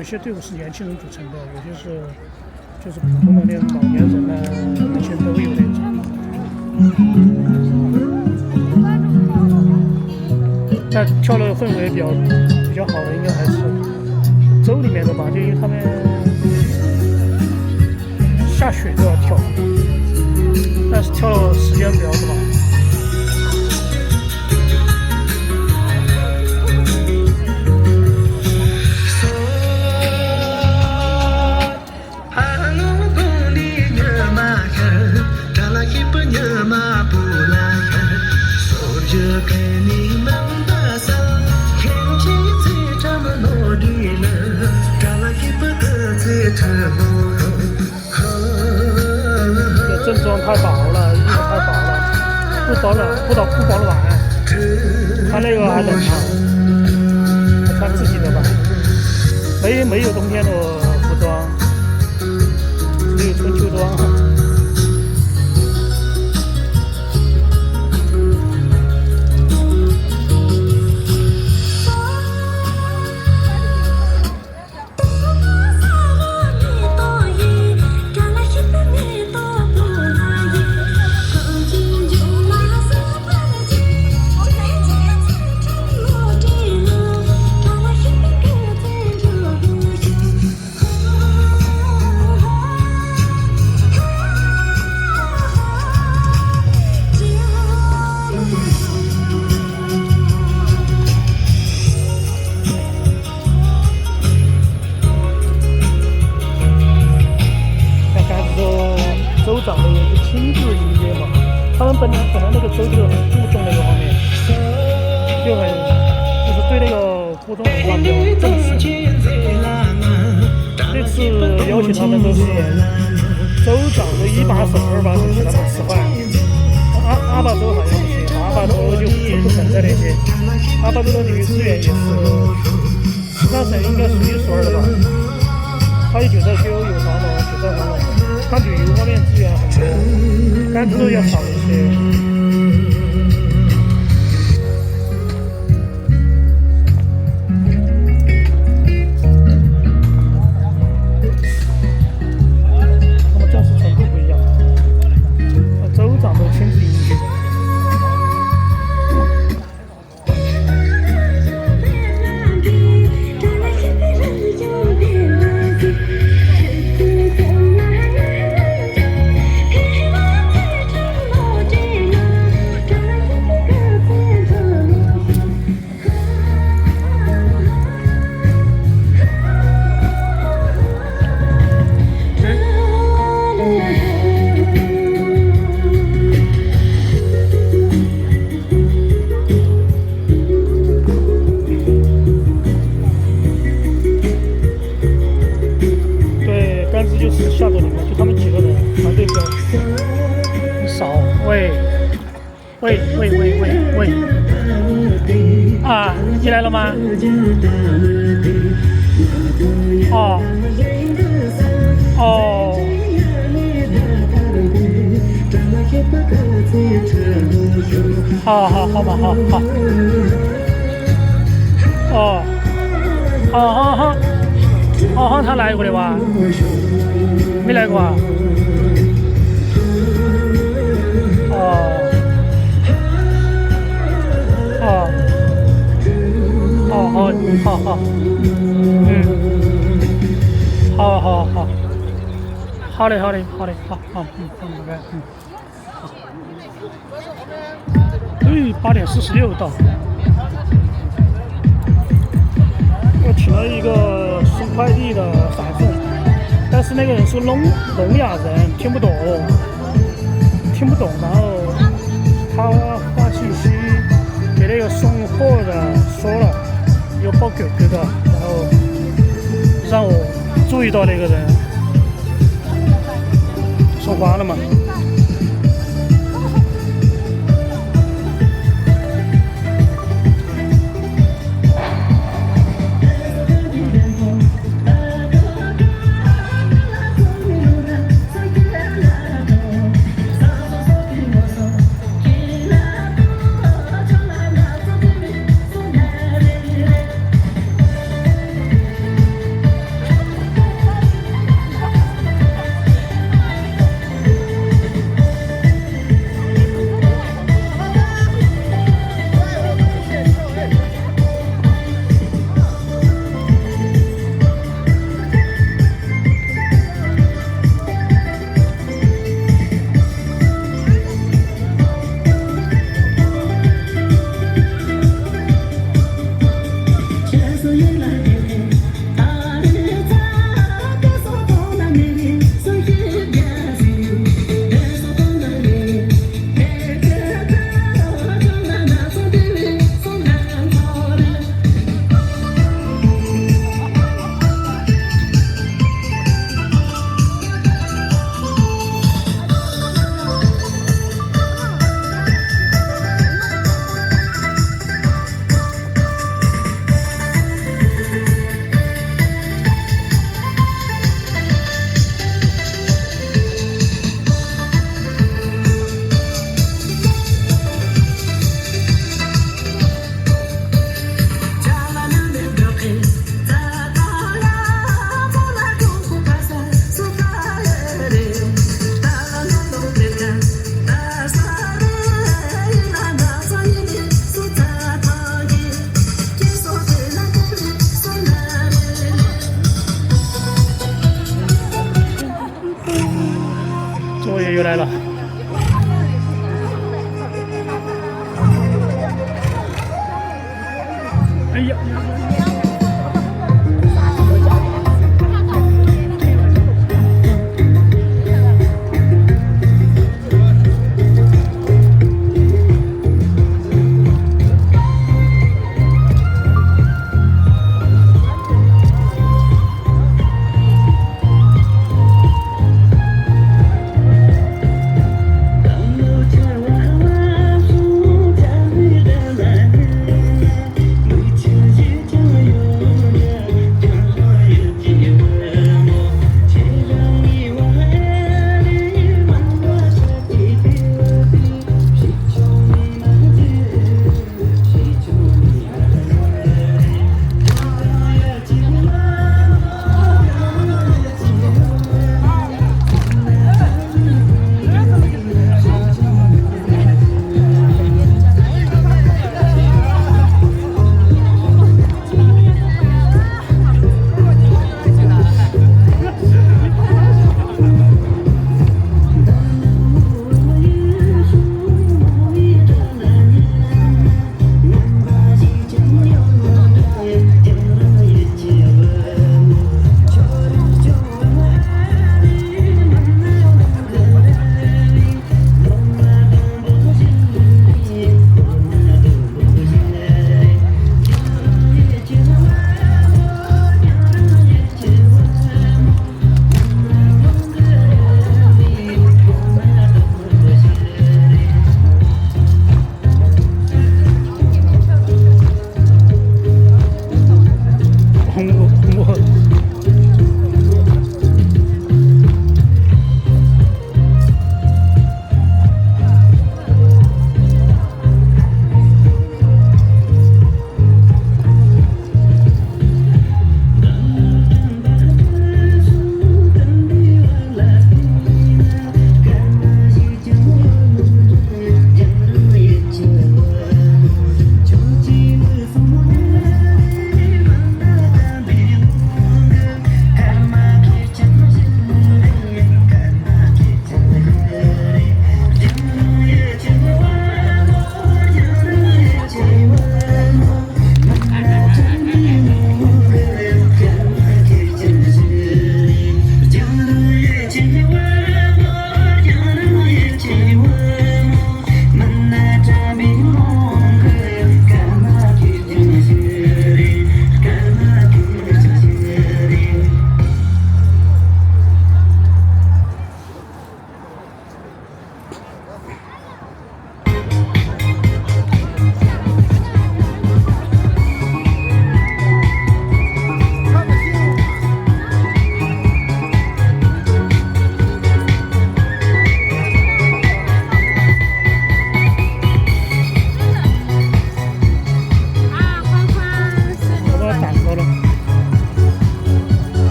有些队伍是年轻人组成的，有些是就是普通的那种老年人啊，年轻人都有那种。但跳的氛围比较好的，应该还是州里面的吧，就因为他们下雪都要跳，但是跳的时间比较短。这正装太薄了，衣服太薄了，不保暖。他那个还冷啊，穿自己的吧，没有冬天的服装，只有春秋装。州长的也是亲自迎接嘛，他们本来那个州就很注重那个方面，就是对那个普通文化比较重视。这次邀请他们都是州长的1把手、2把手请他们吃饭，阿坝州好像不行，阿坝州就不存在那些，阿坝州的旅游资源也是其他省应该数一数二的吧，还有韭菜沟、有房农、韭菜房农。它旅游方面资源很多，甘蔗要少一些。那么正式程度不一样，州长都亲自迎接。就是下周里面就他们几个人，团队比较少。喂，啊，你来了吗？哦，好吧，好，他来过的哇？没来过啊？好，好嘞，拜拜。8点46到。我请了一个送快递的闪送，但是那个人是聋哑人，听不懂，然后他发信息给那个送货的说了，有抱狗狗的，然后让我注意到那个人，送花了嘛。鱼来了。哎呀！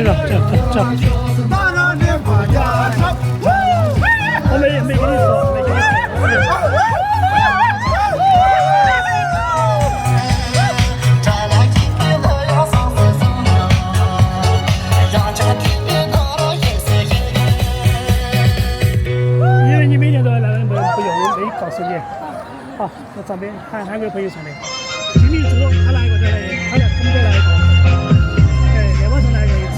这，我没跟你说，没跟你说。因为你每年都要来，不用，没告诉你。好，那这边韩国朋友送的，金明珠，他来过这里，他们这来过。哎，那晚上来过一次。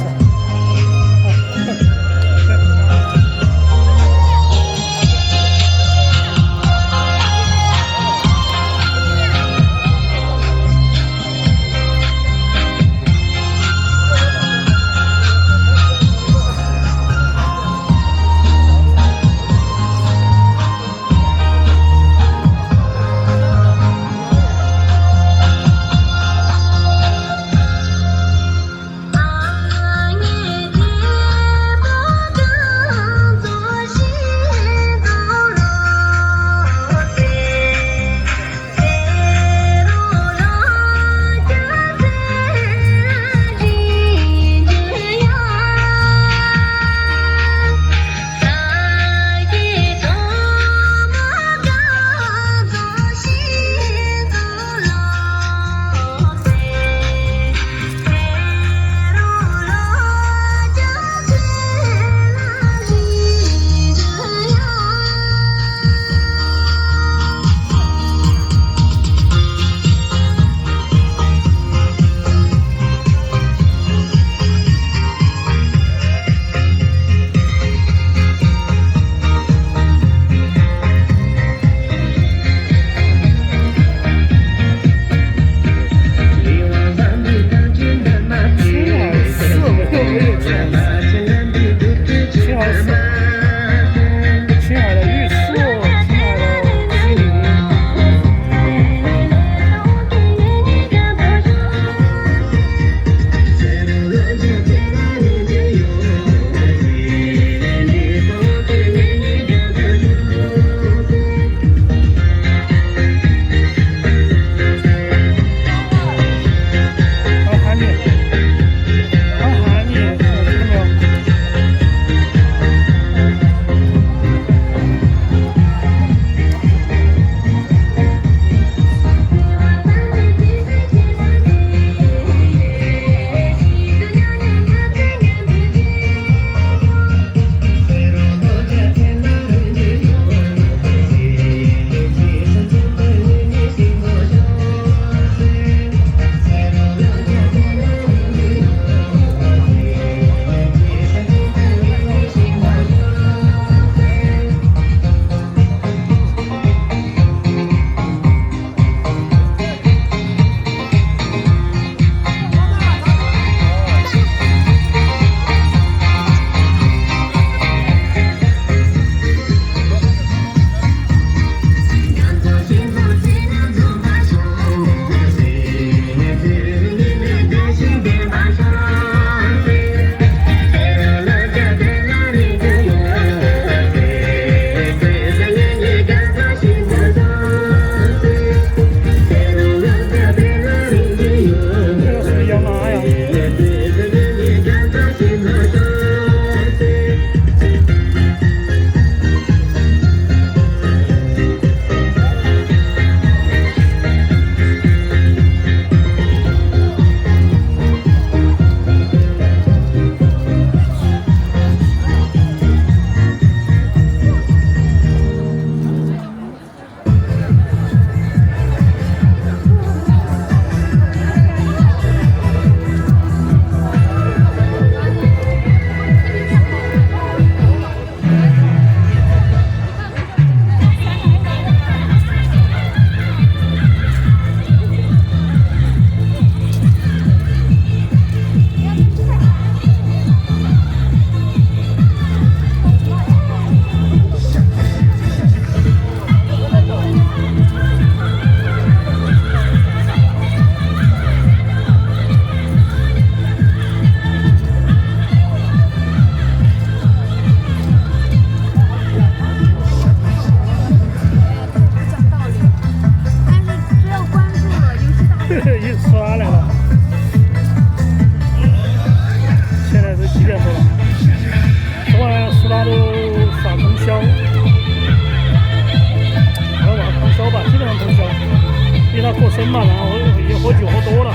他喝生嘛，然后一喝酒喝多了，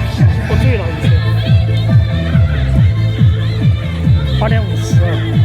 喝醉了一些。8.54。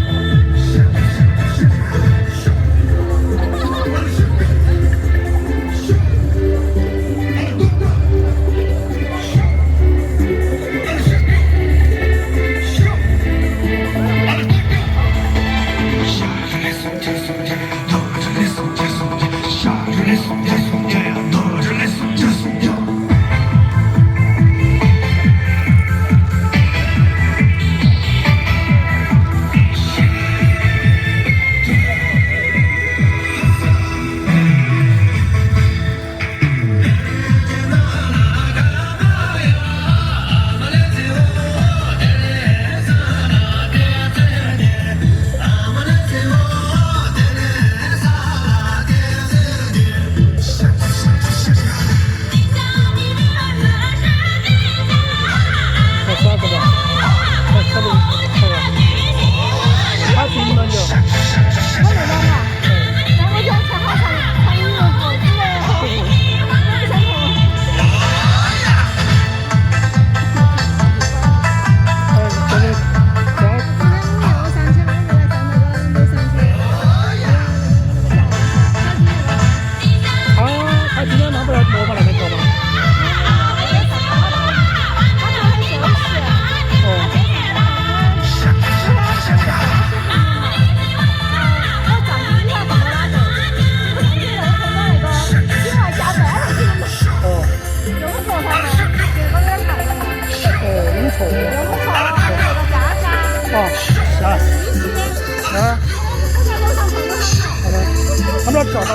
他们跳吗？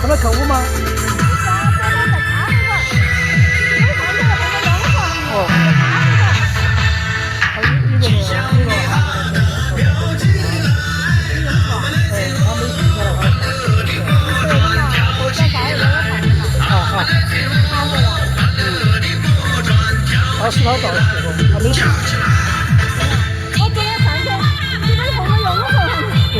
他们跳舞吗？哦，还有一个他是他找的时候，他没去。我昨天上去，这边后面有我后头。对。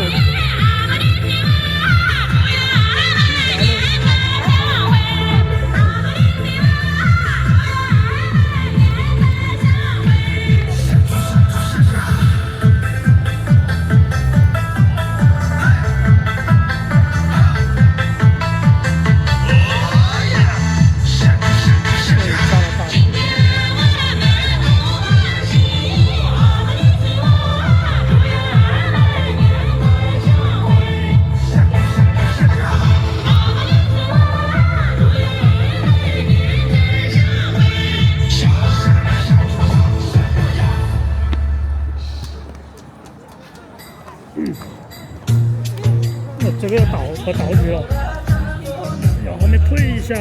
这个道具了，然后后面推一下。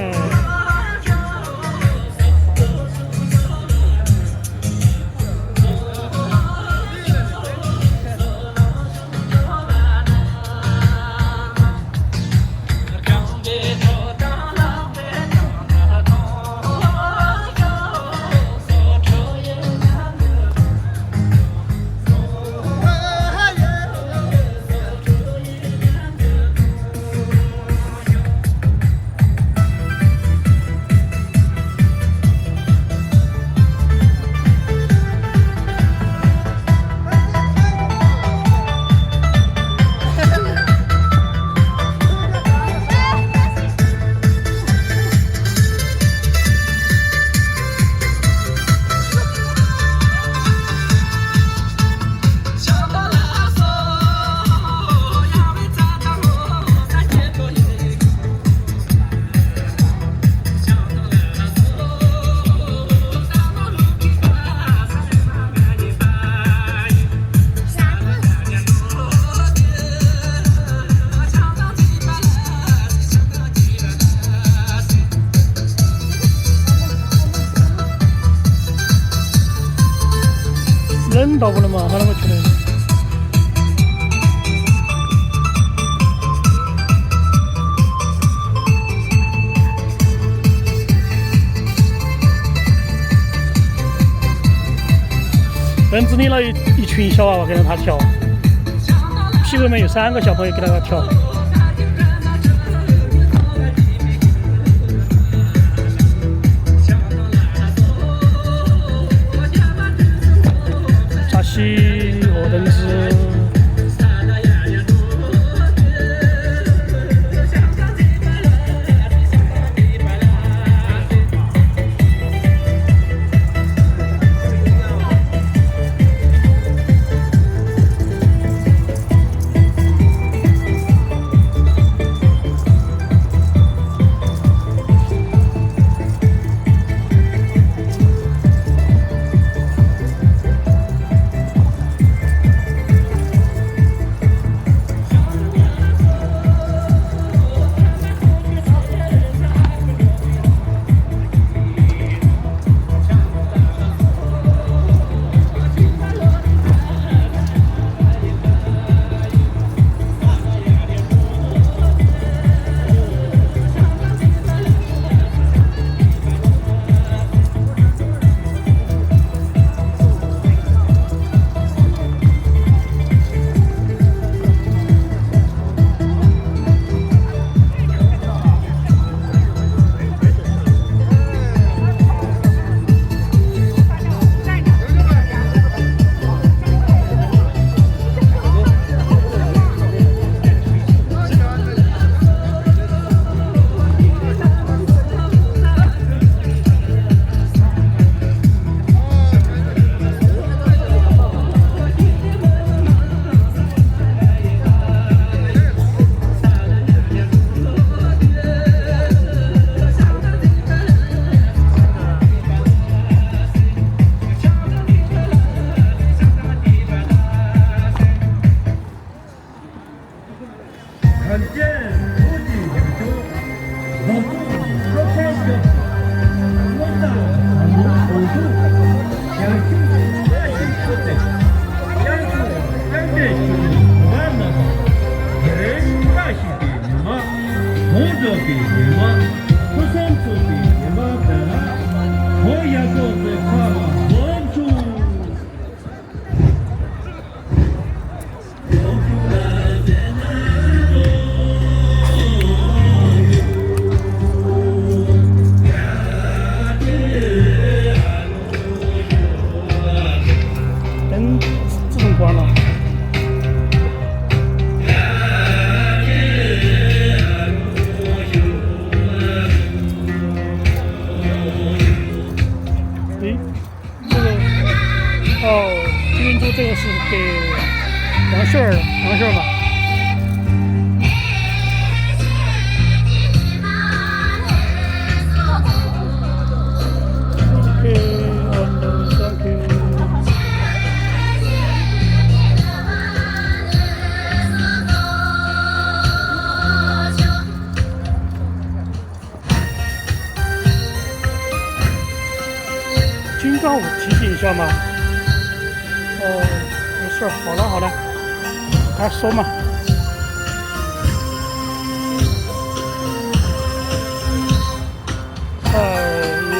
人到不了嘛，他那个去的。院子里了一群小娃娃跟着他跳，屁股里面有3个小朋友跟着他跳。比你们，不想做比你们的，我也做最快乐温州。灯自动关了。诶，这个哦，金珠这个是给杨秀儿的，杨秀儿嘛。军装舞提醒一下嘛。哦，没事，好了好了，还说嘛。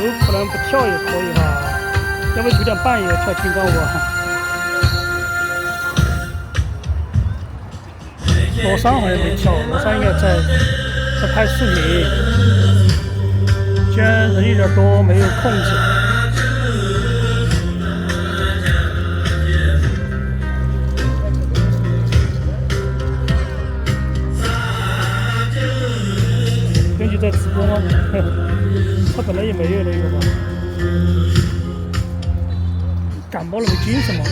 有可能不跳也可以吧，要不9点半也跳军装舞啊。罗桑好像没跳，罗桑应该在拍视频。既然人有点多，没有控制。编辑在直播吗？他本来也没有那个吧，感冒了没精神嘛。